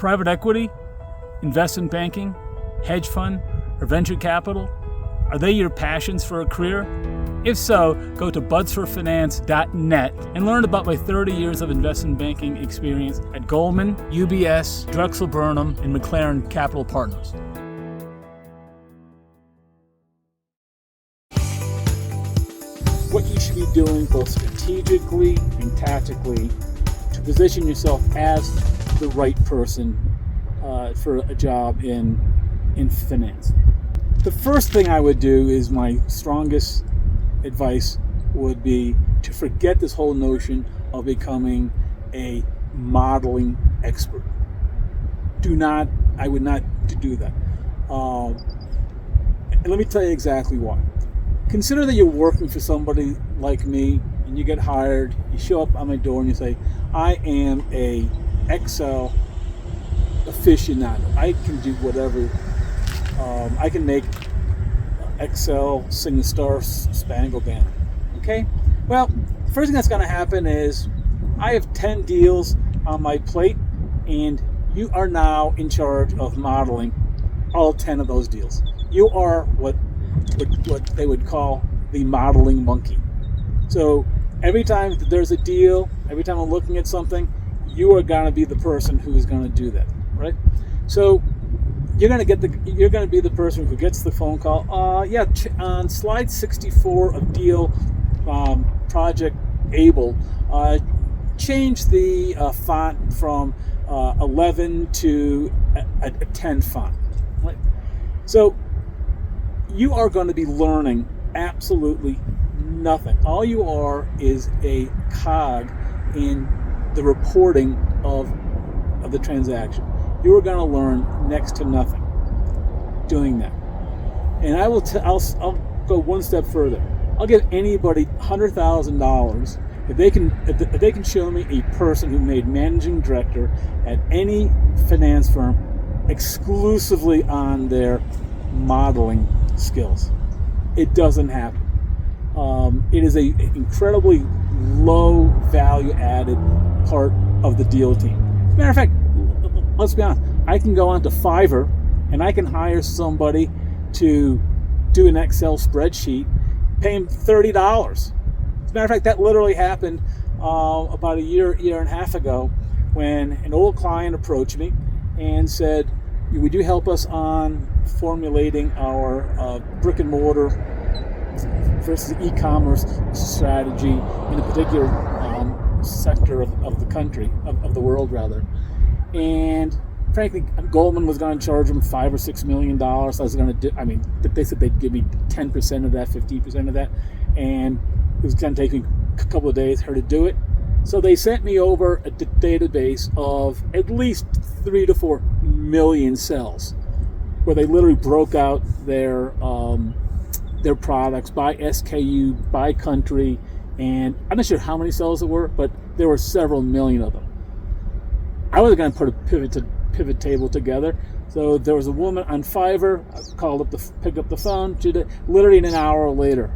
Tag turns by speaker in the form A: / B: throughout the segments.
A: Private equity, investment banking, hedge fund, or venture capital? Are they your passions for a career? If so, go to budsforfinance.net and learn about my 30 years of investment banking experience at Goldman, UBS, Drexel Burnham, and McLaren Capital Partners. What you should be doing both strategically and tactically to position yourself as the right person for a job in finance. The first thing I would do is my strongest advice would be to forget this whole notion of becoming a modeling expert. I would not do that. And let me tell you exactly why. Consider that you're working for somebody like me and you get hired, you show up on my door and you say, I am a Excel aficionado. I can do whatever. I can make Excel sing the Star Spangled Banner. Okay? Well, the first thing that's going to happen is I have 10 deals on my plate, and you are now in charge of modeling all 10 of those deals. You are what they would call the modeling monkey. So every time there's a deal, every time I'm looking at something, you are going to be the person who is going to do that, right? So you're going to be the person who gets the phone call. On slide 64 of deal project Able, change the font from 11 to a 10 font. Right? So you are going to be learning absolutely nothing. All you are is a cog in the reporting of the transaction. You are going to learn next to nothing doing that. And I'll go one step further. I'll give anybody $100,000 if they can show me a person who made managing director at any finance firm exclusively on their modeling skills. It doesn't happen. It is an incredibly low value added part of the deal team. As a matter of fact, let's be honest, I can go onto Fiverr and I can hire somebody to do an Excel spreadsheet, pay him $30. As a matter of fact, that literally happened about a year and a half ago when an old client approached me and said, would you help us on formulating our brick and mortar versus e-commerce strategy in a particular sector of the country, of the world rather. And frankly, Goldman was going to charge them $5 or $6 million. I was going to they said they'd give me 10% of that, 15% of that, and it was going to take me a couple of days to do it. So they sent me over a database of at least 3 to 4 million cells, where they literally broke out their products by SKU, by country, and I'm not sure how many cells there were, but there were several million of them. I was going to put a pivot table together. So there was a woman on Fiverr. I picked up the phone. She did, literally an hour later,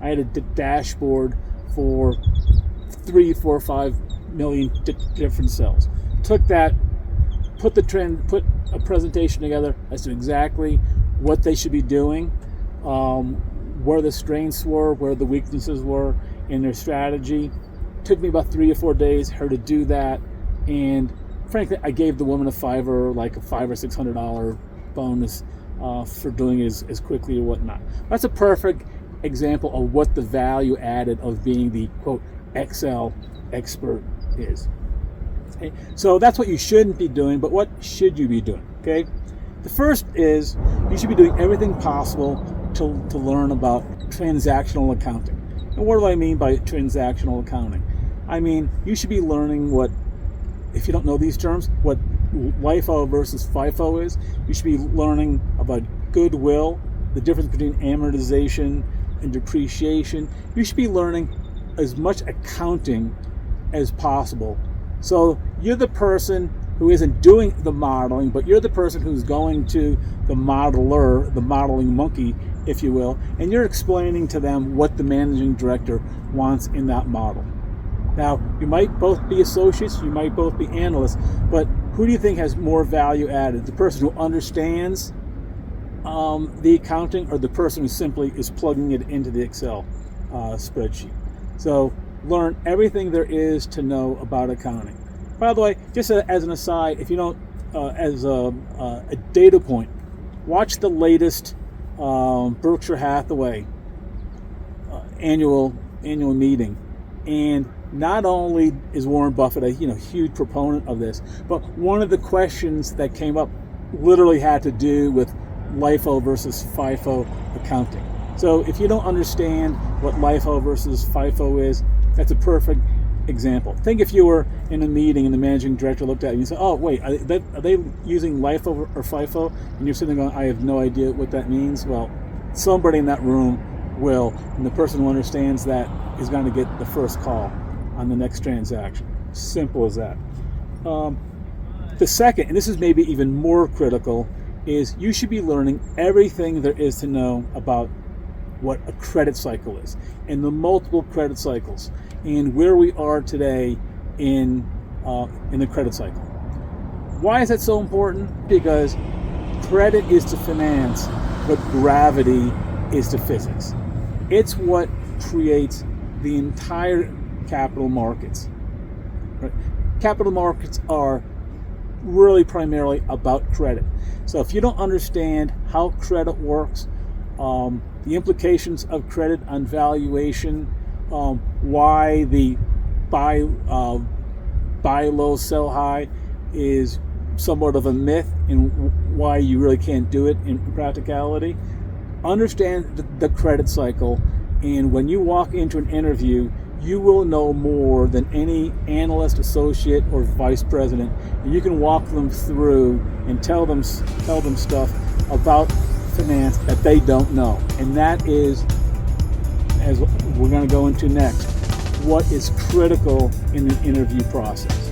A: I had a dashboard for 3, 4, 5 million different cells. Took that, put a presentation together as to exactly what they should be doing, where the strengths were, where the weaknesses were in their strategy. Took me about 3 or 4 days to do that, and frankly, I gave the woman a Fiverr, like a $500 or $600 bonus for doing it as quickly or whatnot. That's a perfect example of what the value added of being the quote Excel expert is. Okay? So that's what you shouldn't be doing, but what should you be doing? Okay, the first is you should be doing everything possible to learn about transactional accounting. And what do I mean by transactional accounting? I mean, you should be learning what, if you don't know these terms, what LIFO versus FIFO is. You should be learning about goodwill, the difference between amortization and depreciation. You should be learning as much accounting as possible. So you're the person who isn't doing the modeling, but you're the person who's going to the modeler, the modeling monkey, if you will, and you're explaining to them what the managing director wants in that model. Now, you might both be associates, you might both be analysts, but Who do you think has more value added? The person who understands the accounting, or the person who simply is plugging it into the Excel spreadsheet? So learn everything there is to know about accounting. By the way, just as an aside, if you don't, as a data point, watch the latest Berkshire Hathaway annual meeting, and not only is Warren Buffett a huge proponent of this, but one of the questions that came up literally had to do with LIFO versus FIFO accounting. So if you don't understand what LIFO versus FIFO is, that's a perfect example. Think if you were in a meeting and the managing director looked at you and said, "Oh, wait, are they using LIFO or FIFO?" And you're sitting there going, "I have no idea what that means." Well, somebody in that room will, and the person who understands that is going to get the first call on the next transaction. Simple as that. The second, and this is maybe even more critical, is you should be learning everything there is to know about what a credit cycle is, and the multiple credit cycles, and where we are today in the credit cycle. Why is that so important? Because credit is to finance what gravity is to physics. It's what creates the entire capital markets. Right? Capital markets are really primarily about credit. So if you don't understand how credit works, the implications of credit on valuation, why the buy low, sell high is somewhat of a myth, and why you really can't do it in practicality. Understand the credit cycle, and when you walk into an interview, you will know more than any analyst, associate, or vice president, and you can walk them through and tell them stuff about finance that they don't know. And that is, as we're going to go into next, what is critical in the interview process.